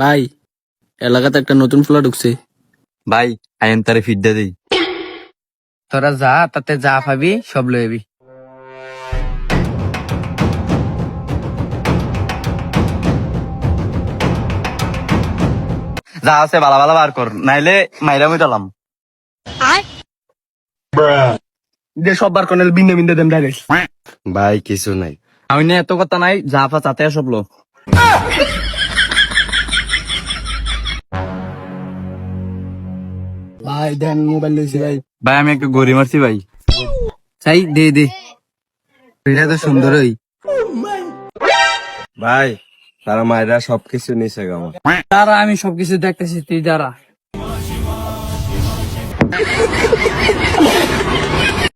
ভাই, এলাকাতে একটা নতুন ফ্ল্যাট ঢুকছে। ভাই আইন তারে ফিডা দেই। তোরা যা, তাতে যা পাবি সব লইবি। যা আছে বালা বালা বার কর, নাইলে মাইরা মুইতালাম। যে সব বার করলে বিন্দে বিন্দে দেন ডাইরেক্ট। ভাই কিছু নাই। আমি না এত কথা নাই, যা ফা চাতে সব লো। ভাই দেন মোবাইল লইছি ভাই। ভাই আমি একটু গড়ি মারছি ভাই। চাই দে দে, এটা তো সুন্দরই। ভাই তারা মায়েরা সবকিছু নিছে গামা। তারা আমি সবকিছু দেখতেছি, তুই যারা